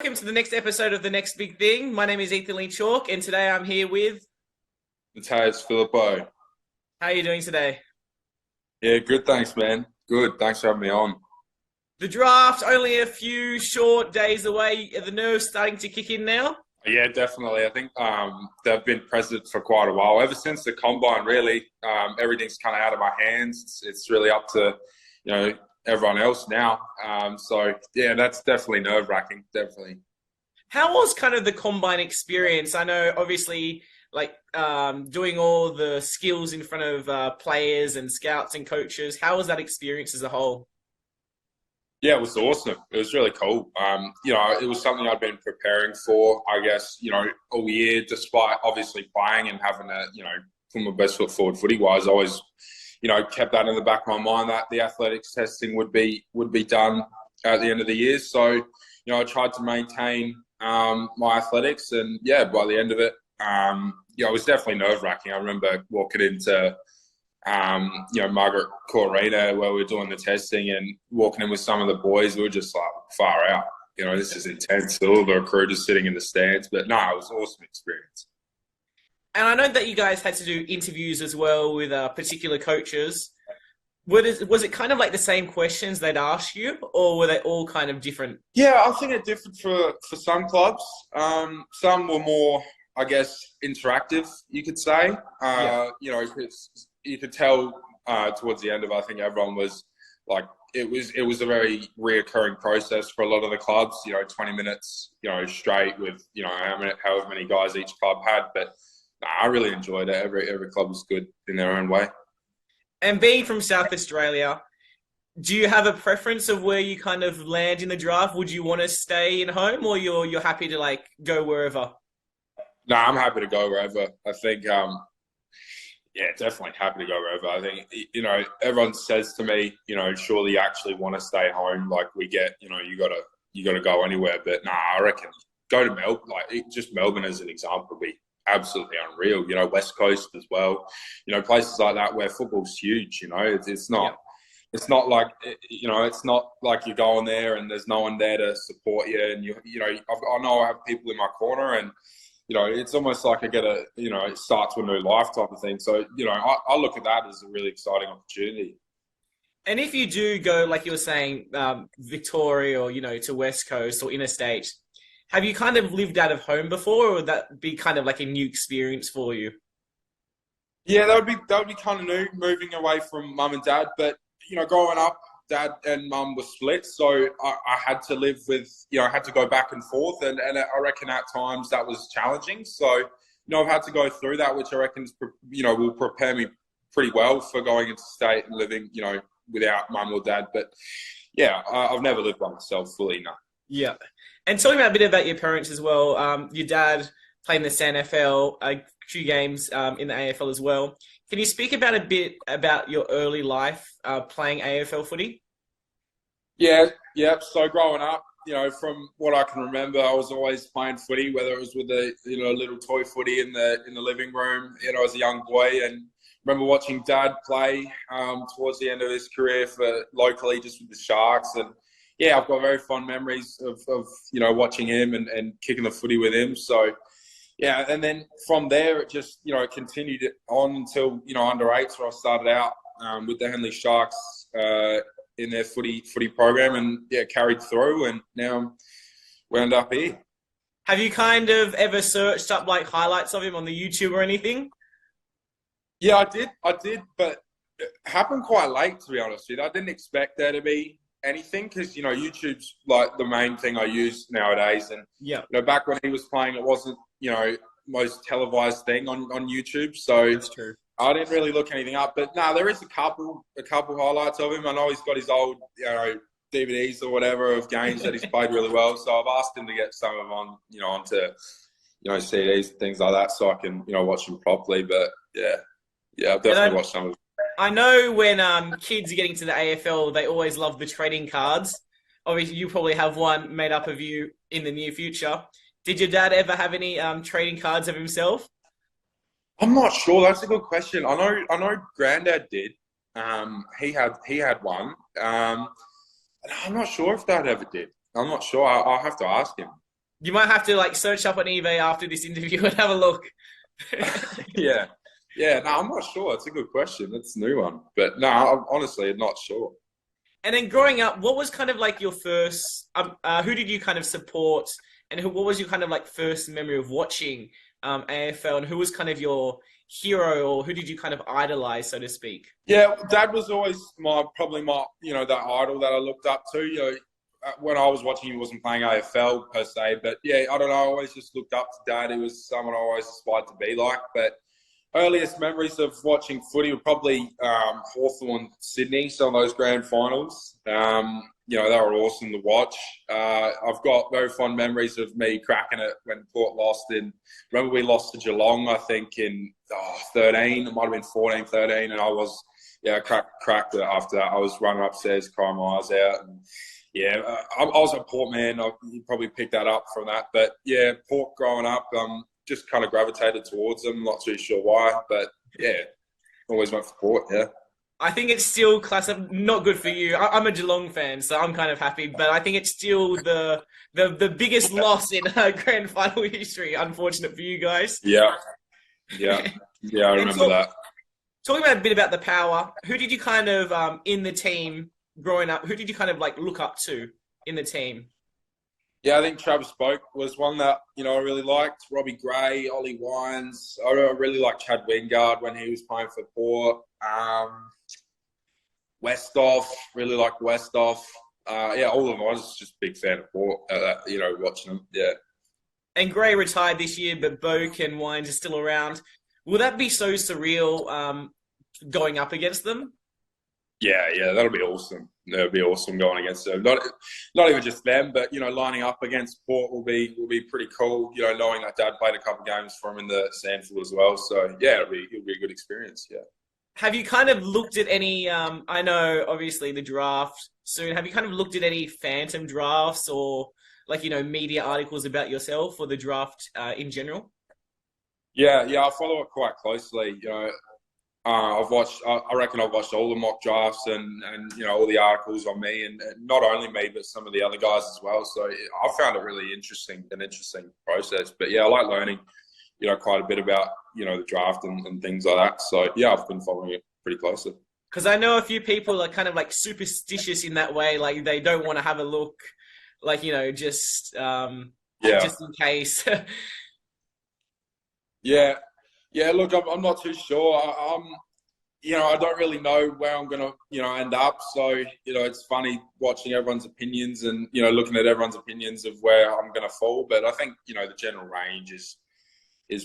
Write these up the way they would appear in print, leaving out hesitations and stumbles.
Welcome to the next episode of The Next Big Thing. My name is Ethan Lee Chalk, and today I'm here with... Mattaes Phillipou. How are you doing today? Yeah, good. Thanks, man. Good. Thanks for having me on. The draft, only a few short days away. Are the nerves starting to kick in now? Yeah, definitely. I think they've been present for quite a while. Ever since the combine, really, everything's kind of out of my hands. It's really up to, everyone else now. So, yeah, that's definitely nerve-wracking, definitely. How was kind of the combine experience? I know, obviously, doing all the skills in front of players and scouts and coaches. How was that experience as a whole? Yeah, it was awesome. It was really cool. It was something I'd been preparing for, I guess, all year, despite obviously playing and having to, put my best foot forward footy-wise. I always, kept that in the back of my mind that the athletics testing would be done at the end of the year. So, I tried to maintain my athletics, and yeah, by the end of it, it was definitely nerve-wracking. I remember walking into Margaret Court Arena where we were doing the testing and walking in with some of the boys. We were just like, far out. This is intense. All the recruiters sitting in the stands. But no, it was an awesome experience. And I know that you guys had to do interviews as well with particular coaches. Was it kind of like the same questions they'd ask you, or were they all kind of different? Yeah, I think it differed for some clubs. Some were more, I guess, interactive, you could say. You could tell towards the end of it, I think everyone was like, it was a very reoccurring process for a lot of the clubs, 20 minutes, straight with, however many guys each club had. But I really enjoyed it. Every club was good in their own way. And being from South Australia, do you have a preference of where you kind of land in the draft? Would you want to stay in home, or you're happy to go wherever? No, I'm happy to go wherever. I think, definitely happy to go wherever. I think, everyone says to me, surely you actually want to stay home. Like we get, you gotta go anywhere. But nah, I reckon go to Melbourne. Just Melbourne as an example would be absolutely unreal. West Coast as well. Places like that where football's huge. It's not. Yeah. It's not like it's not like you're going there and there's no one there to support you. And I know I have people in my corner, and it's almost like I get start to a new life type of thing. So I look at that as a really exciting opportunity. And if you do go, like you were saying, Victoria or to West Coast or interstate, have you kind of lived out of home before, or would that be kind of like a new experience for you? Yeah, that would be kind of new, moving away from mum and dad. But growing up, dad and mum were split, so I had to live with, I had to go back and forth, and I reckon at times that was challenging. So, I've had to go through that, which I reckon will prepare me pretty well for going into state and living, without mum or dad. But yeah, I've never lived by myself fully, no. Yeah. And talking about a bit about your parents as well, your dad played in the SANFL, a few games in the AFL as well. Can you speak about a bit about your early life playing AFL footy? Yeah. So growing up, from what I can remember, I was always playing footy, whether it was with a little toy footy in the living room, as a young boy, and remember watching Dad play towards the end of his career for locally, just with the Sharks. And yeah, I've got very fond memories of watching him and kicking the footy with him. So yeah, and then from there it just continued on until under eights, where I started out with the Henley Sharks in their footy program, and yeah, carried through, and now we end up here. Have you kind of ever searched up highlights of him on the YouTube or anything? Yeah, I did, but it happened quite late, to be honest with you. I didn't expect there to be anything, because YouTube's the main thing I use nowadays, and yeah, back when he was playing, it wasn't most televised thing on YouTube, so that's true. I didn't really look anything up. But no, there is a couple highlights of him. I know he's got his old DVDs or whatever of games that he's played really well, so I've asked him to get some of them on onto CDs and things like that, so I can watch them properly. But yeah, I've definitely watched some of them. I know when kids are getting to the AFL, they always love the trading cards. Obviously, you probably have one made up of you in the near future. Did your dad ever have any trading cards of himself? I'm not sure. That's a good question. I know Granddad did. He had one. I'm not sure if Dad ever did. I'm not sure. I'll have to ask him. You might have to like search up on eBay after this interview and have a look. Yeah. Yeah, no, I'm not sure. It's a good question. That's a new one. But no, I'm honestly not sure. And then growing up, what was kind of like your first? Who did you kind of support, and what was your kind of like first memory of watching AFL, and who was kind of your hero, or who did you kind of idolize, so to speak? Yeah, Dad was always probably my that idol that I looked up to. When I was watching, he wasn't playing AFL per se, but yeah, I don't know. I always just looked up to Dad. He was someone I always aspired to be like. But earliest memories of watching footy were probably Hawthorn Sydney, some of those grand finals. They were awesome to watch. I've got very fond memories of me cracking it when Port lost remember we lost to Geelong, I think, in 13. It might have been 14, 13, and I was, cracked it after that. I was running upstairs crying my eyes out. And, I was a Port man. You probably picked that up from that. But, yeah, Port growing up, just kind of gravitated towards them. Not too sure why, but, yeah, always went for Port, yeah. I think it's still not good for you. I'm a Geelong fan, so I'm kind of happy, but I think it's still the biggest loss in grand final history. Unfortunate for you guys. Yeah, I remember that. Talking about a bit about the power, who did you kind of in the team growing up? Who did you kind of like look up to in the team? Yeah, I think Travis Boak was one that I really liked. Robbie Gray, Ollie Wines. I really liked Chad Wingard when he was playing for Port. Westhoff, really liked Westhoff. All of them. I was just a big fan of Port, watching them. Yeah. And Gray retired this year, but Boak and Wines are still around. Will that be so surreal going up against them? Yeah, that'll be awesome. It'll be awesome going against them. Not even just them, but lining up against Port will be pretty cool. Knowing that Dad played a couple of games for him in the Sandford as well. So yeah, it'll be a good experience. Yeah. Have you kind of looked at any, I know obviously the draft soon, have you kind of looked at any phantom drafts or media articles about yourself or the draft in general? Yeah, I follow it quite closely. I've watched, I reckon I've watched all the mock drafts and all the articles on me and not only me, but some of the other guys as well. So I found it really interesting process. But yeah, I like learning, quite a bit about, the draft and things like that. So yeah, I've been following it pretty closely. Because I know a few people are kind of like superstitious in that way. Like they don't want to have a look, just in case. Yeah. Look, I'm not too sure. I don't really know where I'm going to, end up. So, it's funny watching everyone's opinions and, looking at everyone's opinions of where I'm going to fall. But I think, the general range is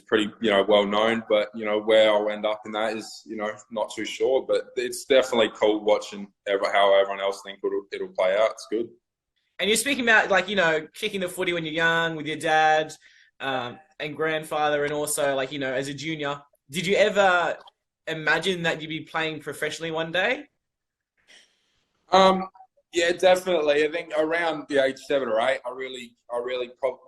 pretty, well known. But, where I'll end up in that is, not too sure. But it's definitely cool watching how everyone else thinks it'll play out. It's good. And you're speaking about, kicking the footy when you're young with your dad and grandfather, and also, as a junior. Did you ever imagine that you'd be playing professionally one day? Yeah, definitely. I think around the age 7 or 8, I really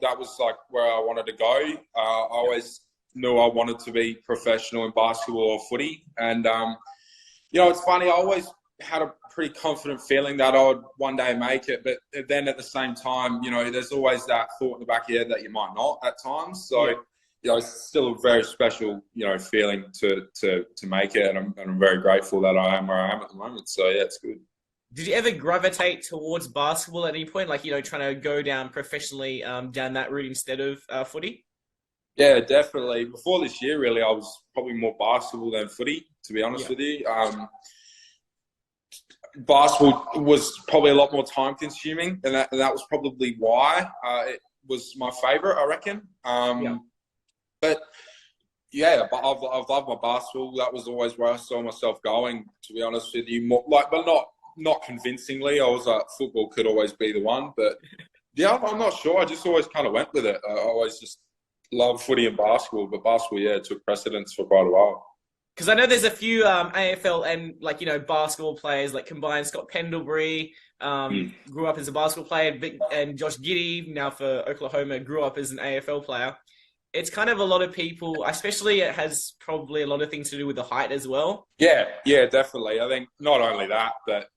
that was like where I wanted to go. I always knew I wanted to be professional in basketball or footy. And, it's funny, I always had a pretty confident feeling that I would one day make it. But then at the same time, there's always that thought in the back of your head that you might not at times. So, it's still a very special, feeling to make it. And I'm very grateful that I am where I am at the moment. So, yeah, it's good. Did you ever gravitate towards basketball at any point? Trying to go down professionally down that route instead of footy? Yeah, definitely. Before this year, really, I was probably more basketball than footy, to be honest with you. Basketball was probably a lot more time consuming, and that was probably why it was my favourite, I reckon. But yeah, I've loved my basketball. That was always where I saw myself going, to be honest with you. But not convincingly. I was like, football could always be the one, but yeah, I'm not sure. I just always kind of went with it. I always just loved footy and basketball, but basketball, took precedence for quite a while. Because I know there's a few AFL and basketball players combined. Scott Pendlebury grew up as a basketball player, and Josh Giddey, now for Oklahoma, grew up as an AFL player. It's kind of a lot of people, especially it has probably a lot of things to do with the height as well. Yeah, definitely. I think not only that, but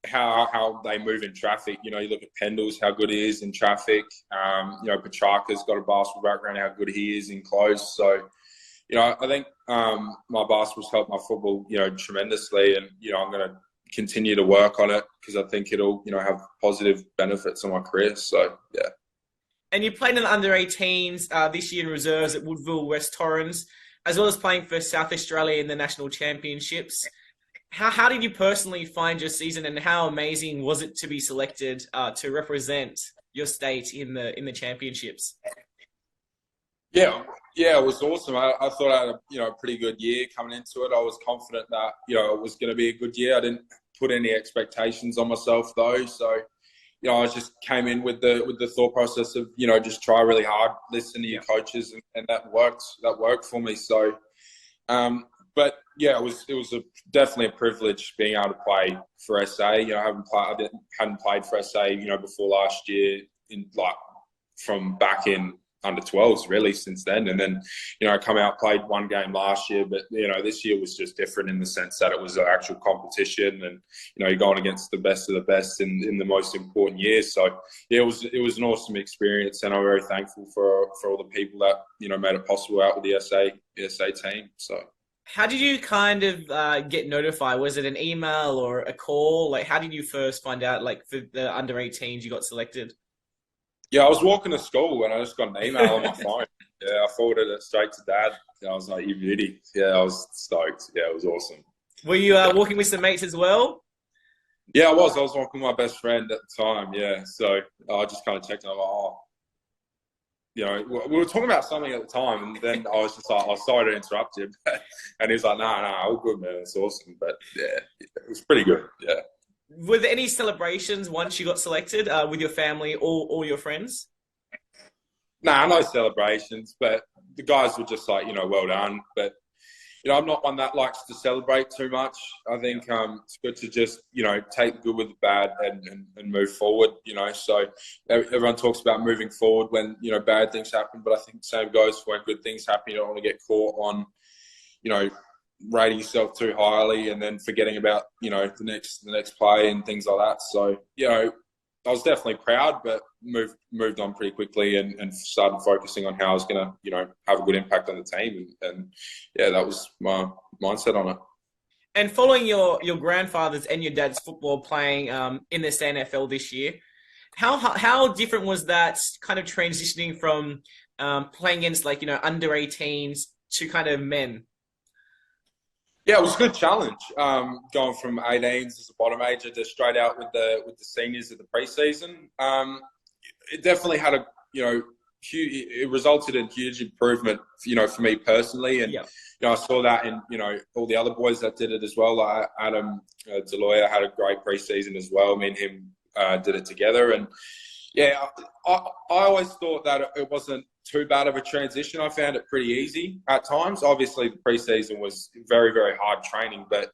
how they move in traffic. You look at Pendles, how good he is in traffic. Petrarca's got a basketball background, how good he is in close. So, I think my basketball's helped my football, tremendously. And, I'm going to continue to work on it because I think it'll, have positive benefits on my career. So, yeah. And you played in the under-18s this year in reserves at Woodville West Torrens, as well as playing for South Australia in the national championships. How did you personally find your season, and how amazing was it to be selected to represent your state in the championships? Yeah, it was awesome. I thought I had a pretty good year coming into it. I was confident that it was going to be a good year. I didn't put any expectations on myself though, so I just came in with the thought process of just try really hard, listen to your coaches, and that worked. That worked for me. So. But yeah, it was definitely a privilege being able to play for SA. I hadn't played for SA, before last year, from back in under 12s really since then. And then, I come out, played one game last year, but this year was just different in the sense that it was an actual competition, and you're going against the best of the best in the most important years. So yeah, it was an awesome experience, and I'm very thankful for all the people that made it possible out with the SA team. So. How did you kind of get notified? Was it an email or a call? Like, how did you first find out, for the under-18s you got selected? Yeah, I was walking to school and I just got an email on my phone. Yeah, I forwarded it straight to Dad. I was like, "You beauty." Yeah, I was stoked. Yeah, it was awesome. Were you walking with some mates as well? Yeah, I was. I was walking with my best friend at the time, yeah. So I just kind of checked and I was like, we were talking about something at the time, and then I was just like, "Oh, sorry to interrupt you," and he was like, "No, all good, man. It's awesome." But yeah, it was pretty good. Yeah. Were there any celebrations once you got selected with your family or all your friends? Nah, no celebrations, but the guys were just like, well done. But I'm not one that likes to celebrate too much. I think it's good to just, take the good with the bad and move forward, So everyone talks about moving forward when, bad things happen. But I think the same goes for when good things happen. You don't want to get caught on, rating yourself too highly and then forgetting about, the next play and things like that. So, I was definitely proud, but moved on pretty quickly and started focusing on how I was going to, have a good impact on the team. And yeah, that was my mindset on it. And following your grandfather's and your dad's football playing in the SANFL this year, how different was that kind of transitioning from playing against under 18s to kind of men? Yeah, it was a good challenge. Going from 18s as a bottom major to straight out with the seniors of the preseason. It definitely had it resulted in huge improvement, for me personally. And, I saw that in, all the other boys that did it as well. Like Adam Deloya had a great preseason as well. Me and him did it together. And yeah, I always thought that it wasn't too bad of a transition. I found it pretty easy at times. Obviously, the preseason was very, very hard training, but,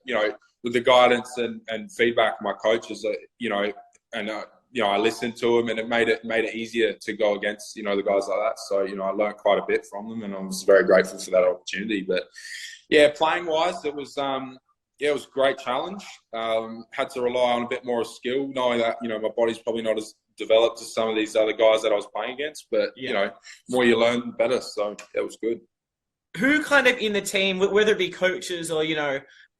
with the guidance and feedback of my coaches, I listened to them, and it made it easier to go against, the guys like that. So, I learned quite a bit from them, and I was very grateful for that opportunity. But yeah, playing wise, it was it was a great challenge. Had to rely on a bit more skill, knowing that, my body's probably not as developed as some of these other guys that I was playing against. But, more you learn, the better. So it was good. Who kind of in the team, whether it be coaches or,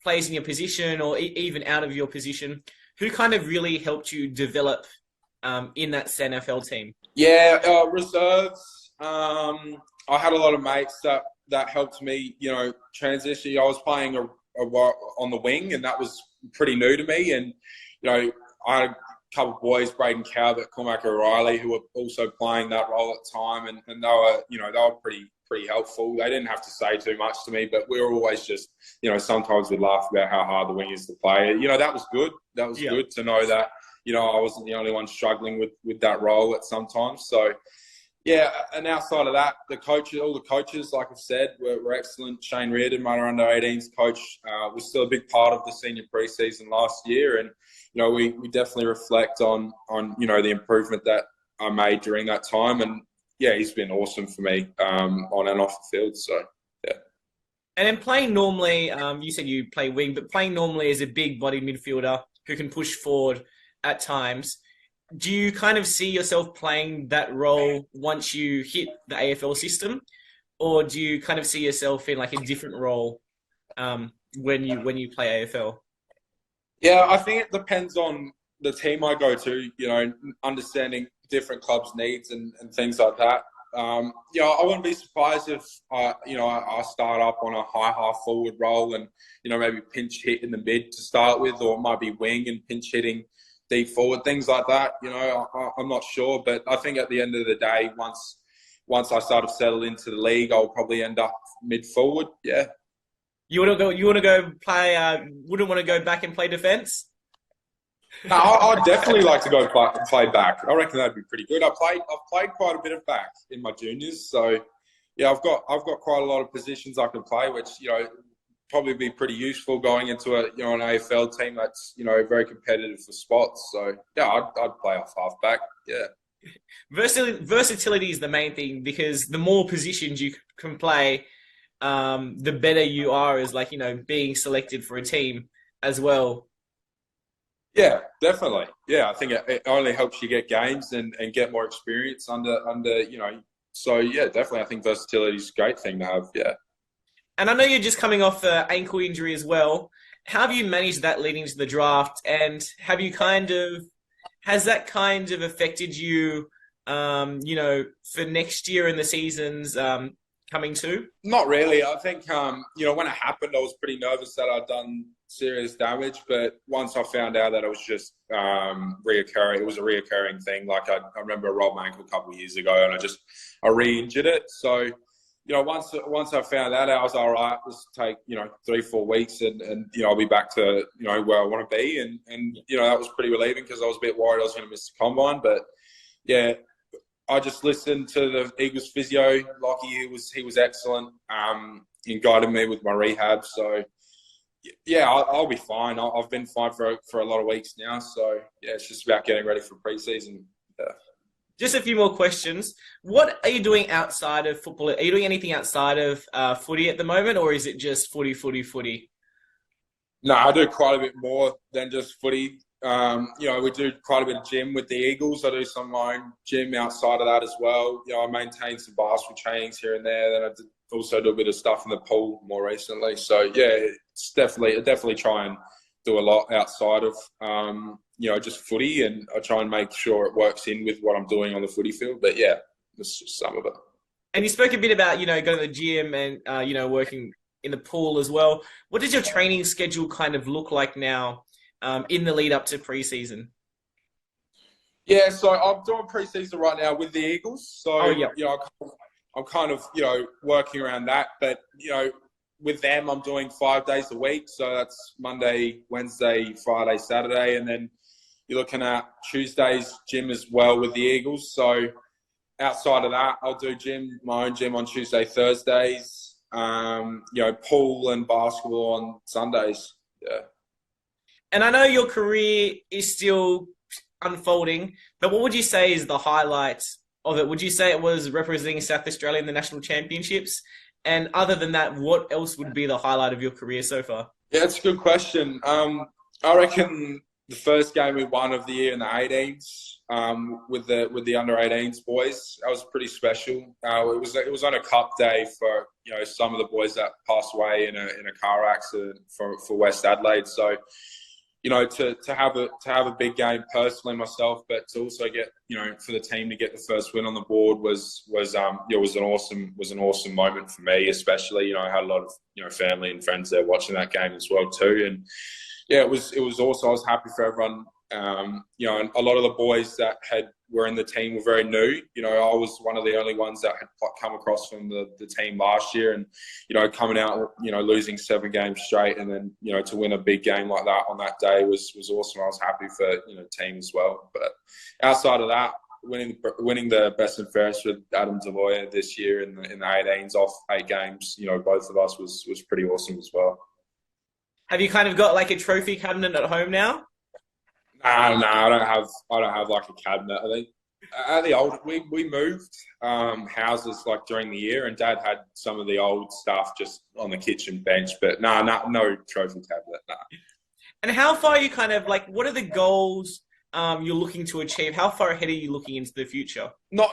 players in your position or even out of your position, who kind of really helped you develop in that SANFL team? Yeah, reserves. I had a lot of mates that helped me, transition. I was playing on the wing, and that was pretty new to me. And, I had a couple of boys, Braden Calvert, Cormac O'Reilly, who were also playing that role at the time. And they were pretty helpful. They didn't have to say too much to me, but we were always just, sometimes we'd laugh about how hard the wing is to play. That was good. That was good to know that, I wasn't the only one struggling with that role at sometimes. So, yeah, and outside of that, all the coaches, like I've said, were excellent. Shane Reardon, my under-18s coach, was still a big part of the senior preseason last year. And, we definitely reflect on the improvement that I made during that time. And, yeah, he's been awesome for me on and off the field. So, yeah. And then playing normally, you said you play wing, but playing normally as a big-bodied midfielder, who can push forward at times. Do you kind of see yourself playing that role once you hit the AFL system, or do you kind of see yourself in like a different role when you play AFL? Yeah, I think it depends on the team I go to, understanding different clubs' needs and things like that. I wouldn't be surprised if, I start up on a high half forward role and, maybe pinch hit in the mid to start with, or it might be wing and pinch hitting deep forward, things like that. I'm not sure, but I think at the end of the day, once I sort of settle into the league, I'll probably end up mid forward. Yeah. You want to go play? Wouldn't want to go back and play defence? No, I'd definitely like to go play back. I reckon that'd be pretty good. I've played quite a bit of back in my juniors, so yeah, I've got quite a lot of positions I can play, which probably be pretty useful going into an AFL team that's very competitive for spots. So yeah, I'd play off half back. Yeah. Versatility is the main thing, because the more positions you can play, the better you are as being selected for a team as well. Yeah, definitely. Yeah, I think it only helps you get games and get more experience under. So yeah, definitely. I think versatility is a great thing to have. Yeah. And I know you're just coming off an ankle injury as well. How have you managed that leading to the draft? And has that kind of affected you, for next year and the seasons coming too? Not really. I think, when it happened, I was pretty nervous that I'd done serious damage. But once I found out that it was just reoccurring, it was a reoccurring thing. Like I remember I rolled my ankle a couple of years ago and I re-injured it. So, once I found that out, I was all right. This will take 3-4 weeks, and I'll be back to where I want to be, and that was pretty relieving, because I was a bit worried I was going to miss the combine. But yeah, I just listened to the Eagles physio. Lockie, he was excellent in guiding me with my rehab. So yeah, I'll be fine. I've been fine for a lot of weeks now. So yeah, it's just about getting ready for pre-season. Yeah. Just a few more questions. What are you doing outside of football? Are you doing anything outside of footy at the moment, or is it just footy? No, I do quite a bit more than just footy. We do quite a bit of gym with the Eagles. I do some of my own gym outside of that as well. I maintain some basketball trainings here and there. Then I also do a bit of stuff in the pool more recently. So yeah, I definitely try and do a lot outside of just footy, and I try and make sure it works in with what I'm doing on the footy field. But yeah, that's just some of it. And you spoke a bit about going to the gym and working in the pool as well. What does your training schedule kind of look like now in the lead up to pre-season? Yeah, so I'm doing pre-season right now with the Eagles. So I'm kind of working around that. But with them, I'm doing 5 days a week. So that's Monday, Wednesday, Friday, Saturday, and then you're looking at Tuesdays gym as well with the Eagles. So outside of that, I'll do my own gym on Tuesday, Thursdays. Pool and basketball on Sundays. Yeah. And I know your career is still unfolding, but what would you say is the highlight of it? Would you say it was representing South Australia in the national championships? And other than that, what else would be the highlight of your career so far? Yeah, it's a good question. I reckon the first game we won of the year in the 18s with the under 18s boys, that was pretty special. It was on a cup day for some of the boys that passed away in a car accident for West Adelaide. So to have a big game personally myself, but to also get for the team to get the first win on the board was an awesome moment for me, especially. I had a lot of family and friends there watching that game as well too, and yeah, it was also, I was happy for everyone. And a lot of the boys that were in the team were very new. I was one of the only ones that had come across from the team last year, and coming out, losing 7 games straight, and then to win a big game like that on that day was awesome. I was happy for the team as well. But outside of that, winning the best and fairest with Adam Devoya this year in the 18s off 8 games, both of us was pretty awesome as well. Have you kind of got like a trophy cabinet at home now? No, I don't have like a cabinet. I think at the old we moved houses like during the year, and Dad had some of the old stuff just on the kitchen bench. But no trophy cabinet. No. And how far are you kind of like, what are the goals you're looking to achieve? How far ahead are you looking into the future? Not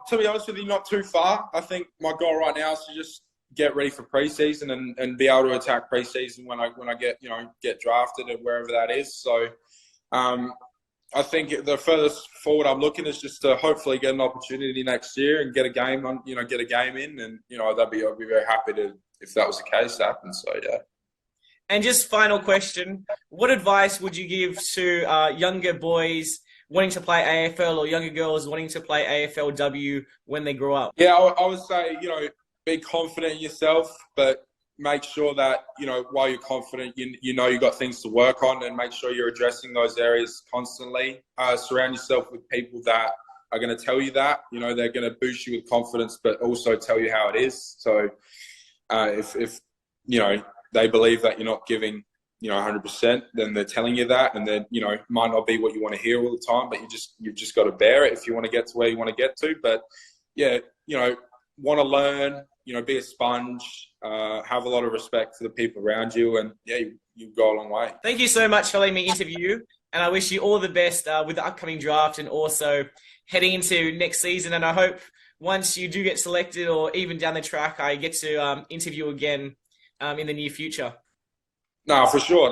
to be honest with you, not too far. I think my goal right now is to just get ready for preseason and be able to attack preseason when I get drafted and wherever that is. So I think the furthest forward I'm looking is just to hopefully get an opportunity next year and get a game on, get a game in, and I'd be very happy to, if that was the case, to happen. So yeah. And just final question, what advice would you give to younger boys wanting to play AFL or younger girls wanting to play AFLW when they grow up? Yeah, I would say, be confident in yourself, but make sure that, while you're confident, you've got things to work on, and make sure you're addressing those areas constantly. Surround yourself with people that are going to tell you that, they're going to boost you with confidence, but also tell you how it is. So if they believe that you're not giving, 100%, then they're telling you that, and then, might not be what you want to hear all the time, but you've just got to bear it if you want to get to where you want to get to. But yeah, want to learn, be a sponge, have a lot of respect for the people around you, and yeah, you go a long way. Thank you so much for letting me interview you, and I wish you all the best with the upcoming draft and also heading into next season. And I hope once you do get selected, or even down the track, I get to interview again in the near future. No, for sure.